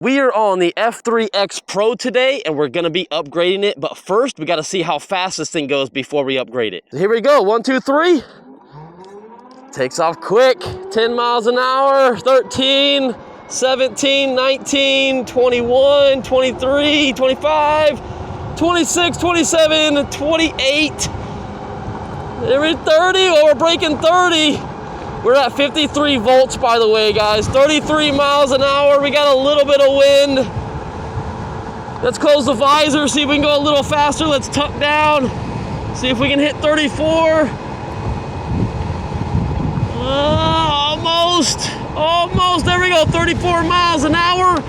We are on the F3X Pro today, and we're gonna be upgrading it, but first we gotta see how fast this thing goes before we upgrade it. Here we go, 1, 2, 3. Takes off quick, 10 miles an hour, 13, 17, 19, 21, 23, 25, 26, 27, 28. There we 30, oh, we're breaking 30. We're at 53 volts, by the way, guys. 33 miles an hour. We got a little bit of wind. Let's close the visor, see if we can go a little faster. Let's tuck down. See if we can hit 34. Almost. There we go, 34 miles an hour.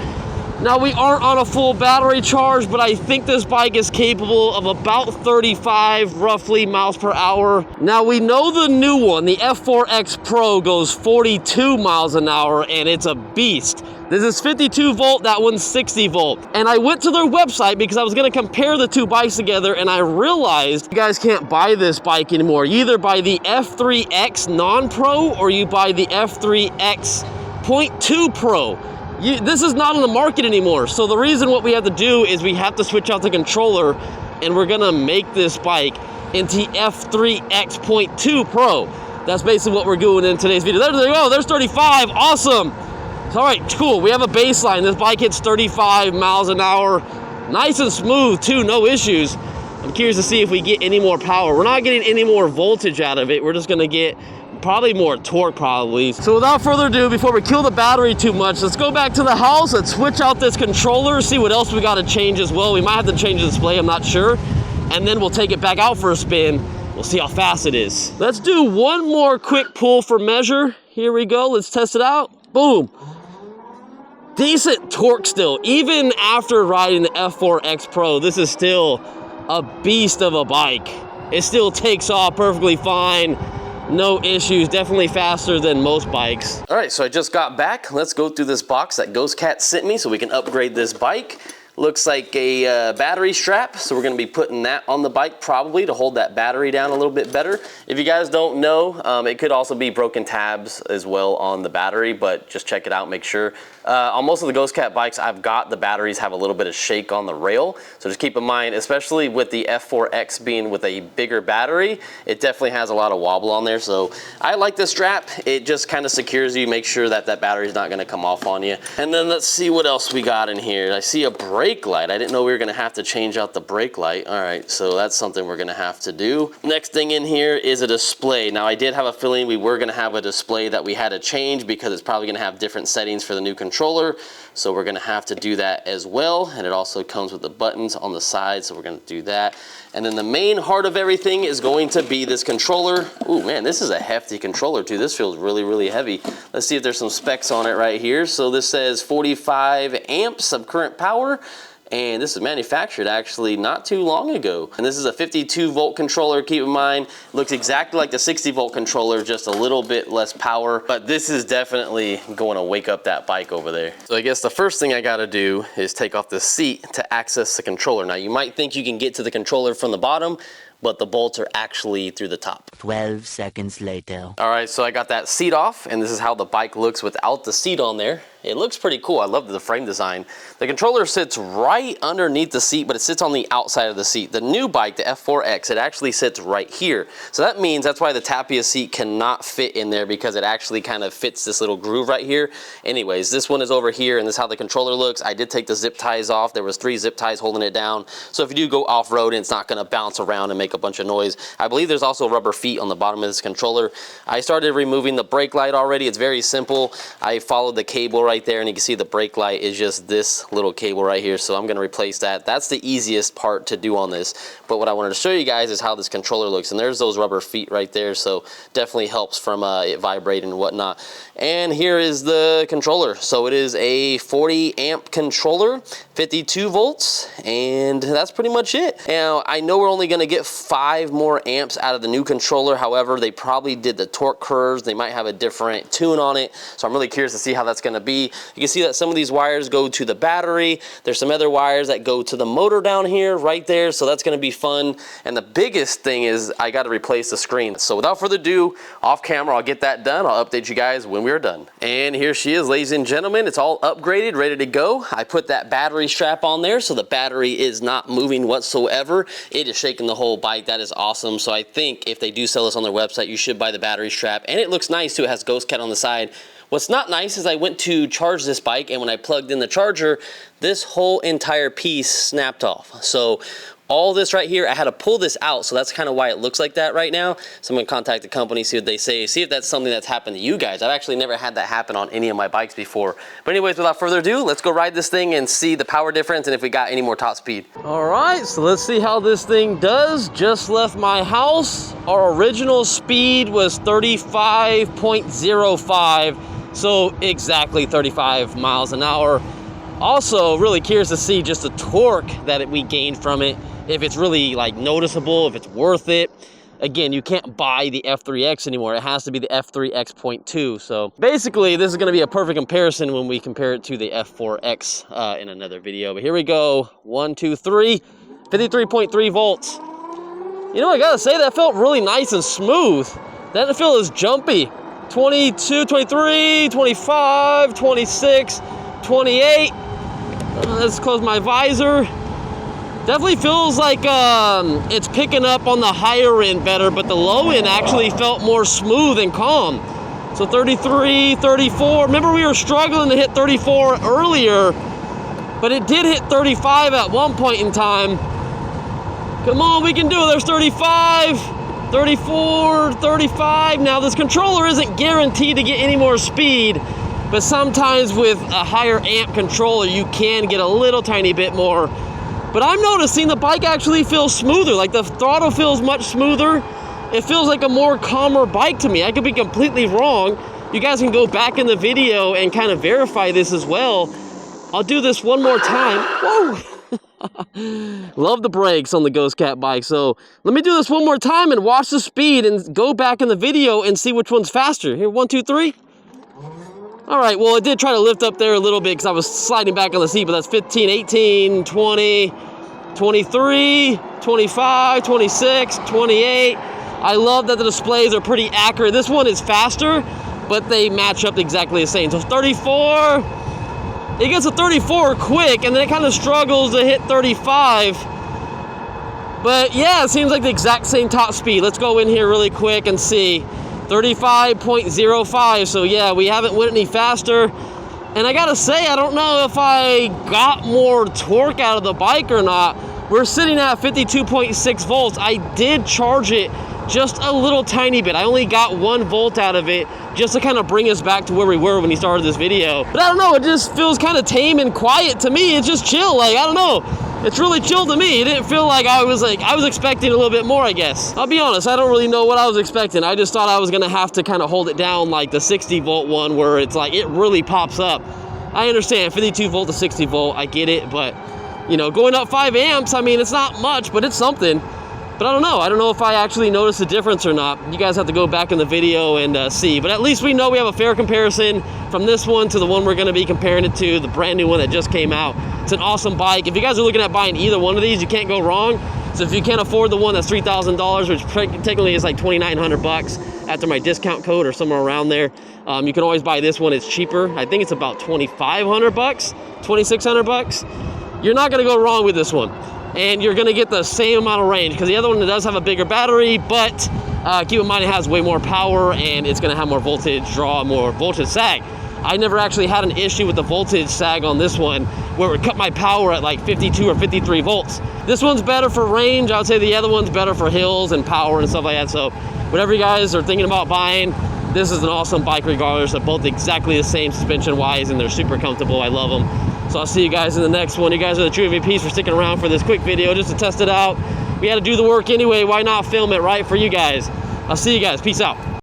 Now, we aren't on a full battery charge, but I think this bike is capable of about 35, roughly, miles per hour. Now, we know the new one, the F4X Pro, goes 42 miles an hour, and it's a beast. This is 52 volt, that one's 60 volt. And I went to their website because I was gonna compare the two bikes together, and I realized you guys can't buy this bike anymore. You either buy the F3X non-pro, or you buy the F3x.2 Pro. This is not on the market anymore. So the reason what we have to do is we have to switch out the controller, and we're gonna make this bike into F3x.2 Pro. That's basically what we're doing in today's video. There we go, there's 35, awesome. All right, cool, we have a baseline. This bike hits 35 miles an hour. Nice and smooth too, no issues. I'm curious to see if we get any more power. We're not getting any more voltage out of it. We're just gonna get probably more torque, probably. So without further ado, before we kill the battery too much, let's go back to the house. Let's switch out this controller, see what else we gotta change as well. We might have to change the display, I'm not sure. And then we'll take it back out for a spin. We'll see how fast it is. Let's do one more quick pull for measure. Here we go, let's test it out. Boom. Decent torque still. Even after riding the F4X Pro, this is still a beast of a bike. It still takes off perfectly fine. No issues, definitely faster than most bikes. All right, so I just got back. Let's go through this box that Ghostcat sent me so we can upgrade this bike. Looks like a battery strap, so we're gonna be putting that on the bike probably to hold that battery down a little bit better. If you guys don't know, it could also be broken tabs as well on the battery, but just check it out, make sure. On most of the Ghostcat bikes I've got, the batteries have a little bit of shake on the rail, so just keep in mind, especially with the F4X being with a bigger battery, it definitely has a lot of wobble on there. So I like this strap. It just kind of secures you, make sure that that battery is not gonna come off on you. And then let's see what else we got in here. I see a brake light. I didn't know we were gonna have to change out the brake light. All right, so that's something we're gonna have to do. Next thing in here is a display. Now, I did have a feeling we were gonna have a display that we had to change because it's probably gonna have different settings for the new controller. So we're gonna have to do that as well. And it also comes with the buttons on the side, so we're gonna do that. And then the main heart of everything is going to be this controller. Ooh, man, this is a hefty controller too. This feels really, really heavy. Let's see if there's some specs on it right here. So this says 45 amps of current power. And this is manufactured actually not too long ago. And this is a 52 volt controller, keep in mind. It looks exactly like the 60 volt controller, just a little bit less power. But this is definitely going to wake up that bike over there. So I guess the first thing I gotta do is take off the seat to access the controller. Now, you might think you can get to the controller from the bottom, but the bolts are actually through the top. 12 seconds later. All right, so I got that seat off, and this is how the bike looks without the seat on there. It looks pretty cool. I love the frame design. The controller sits right underneath the seat, but it sits on the outside of the seat. The new bike, the F4X, it actually sits right here. So that means that's why the Tapia seat cannot fit in there, because it actually kind of fits this little groove right here. Anyways, this one is over here, and this is how the controller looks. I did take the zip ties off. There was 3 zip ties holding it down. So if you do go off-road, it's not gonna bounce around and make a bunch of noise. I believe there's also rubber feet on the bottom of this controller. I started removing the brake light already. It's very simple. I followed the cable right there, and you can see the brake light is just this little cable right here. So I'm gonna replace that. That's the easiest part to do on this. But what I wanted to show you guys is how this controller looks. And there's those rubber feet right there. So definitely helps from it vibrating and whatnot. And here is the controller. So it is a 40 amp controller, 52 volts, and that's pretty much it. Now, I know we're only gonna get 5 more amps out of the new controller. However, they probably did the torque curves. They might have a different tune on it. So I'm really curious to see how that's gonna be. be. You can see that some of these wires go to the battery. There's some other wires that go to the motor down here, right there. So that's gonna be fun. And the biggest thing is I gotta replace the screen. So without further ado, off camera, I'll get that done. I'll update you guys when we are done. And here she is, ladies and gentlemen. It's all upgraded, ready to go. I put that battery strap on there, so the battery is not moving whatsoever. It is shaking the whole bike. That is awesome. So I think if they do sell this on their website, you should buy the battery strap. And it looks nice too. It has Ghostcat on the side. What's not nice is I went to charge this bike, and when I plugged in the charger, this whole entire piece snapped off. So all this right here, I had to pull this out, so that's kind of why it looks like that right now. So I'm gonna contact the company, see what they say, see if that's something that's happened to you guys. I've actually never had that happen on any of my bikes before. But anyways, without further ado, let's go ride this thing and see the power difference and if we got any more top speed. All right, so let's see how this thing does. Just left my house. Our original speed was 35.05, so exactly 35 miles an hour. Also, really curious to see just the torque that we gained from it, if it's really like noticeable, if it's worth it. Again, you can't buy the F3X anymore. It has to be the F3x.2. So basically, this is gonna be a perfect comparison when we compare it to the F4X in another video. But here we go, 1, 2, 3, 53.3 volts. You know, I gotta say, that felt really nice and smooth. That didn't feel as jumpy. 22, 23, 25, 26, 28. Let's close my visor. Definitely feels like it's picking up on the higher end better, but the low end actually felt more smooth and calm. So 33, 34. Remember, we were struggling to hit 34 earlier, but it did hit 35 at one point in time. Come on, we can do it. There's 35, 34, 35. Now, this controller isn't guaranteed to get any more speed, but sometimes with a higher amp controller, you can get a little tiny bit more. But I'm noticing the bike actually feels smoother. Like, the throttle feels much smoother. It feels like a more calmer bike to me. I could be completely wrong. You guys can go back in the video and kind of verify this as well. I'll do this one more time. Whoa. Love the brakes on the Ghostcat bike. So let me do this one more time and watch the speed and go back in the video and see which one's faster. Here, 1, 2, 3. All right, well, it did try to lift up there a little bit because I was sliding back on the seat, but that's 15, 18, 20, 23, 25, 26, 28. I love that the displays are pretty accurate. This one is faster, but they match up exactly the same. So 34, it gets to 34 quick, and then it kind of struggles to hit 35. But yeah, it seems like the exact same top speed. Let's go in here really quick and see. 35.05, so yeah, we haven't went any faster. And I gotta say, I don't know if I got more torque out of the bike or not. We're sitting at 52.6 volts. I did charge it just a little tiny bit. I only got 1 volt out of it just to kind of bring us back to where we were when he started this video. But I don't know, it just feels kind of tame and quiet to me. It's just chill, like, I don't know. It's really chill to me. It didn't feel like I was expecting a little bit more, I guess. I'll be honest, I don't really know what I was expecting. I just thought I was gonna have to kind of hold it down like the 60 volt one where it's like, it really pops up. I understand, 52 volt to 60 volt, I get it, but you know, going up 5 amps, I mean, it's not much, but it's something. But I don't know if I actually noticed a difference or not. You guys have to go back in the video and see. But at least we know we have a fair comparison from this one to the one we're gonna be comparing it to, the brand new one that just came out. It's an awesome bike. If you guys are looking at buying either one of these, you can't go wrong. So if you can't afford the one that's $3,000, which technically is like $2,900 after my discount code or somewhere around there, you can always buy this one. It's cheaper. I think it's about $2,500, $2,600. You're not gonna go wrong with this one. And you're gonna get the same amount of range, because the other one does have a bigger battery, but keep in mind it has way more power and it's gonna have more voltage draw, more voltage sag. I never actually had an issue with the voltage sag on this one where it would cut my power at like 52 or 53 volts. This one's better for range. I would say the other one's better for hills and power and stuff like that. So whatever you guys are thinking about buying, this is an awesome bike regardless. They're both exactly the same suspension wise and they're super comfortable. I love them. So I'll see you guys in the next one. You guys are the true MVPs for sticking around for this quick video just to test it out. We had to do the work anyway. Why not film it, right, for you guys? I'll see you guys. Peace out.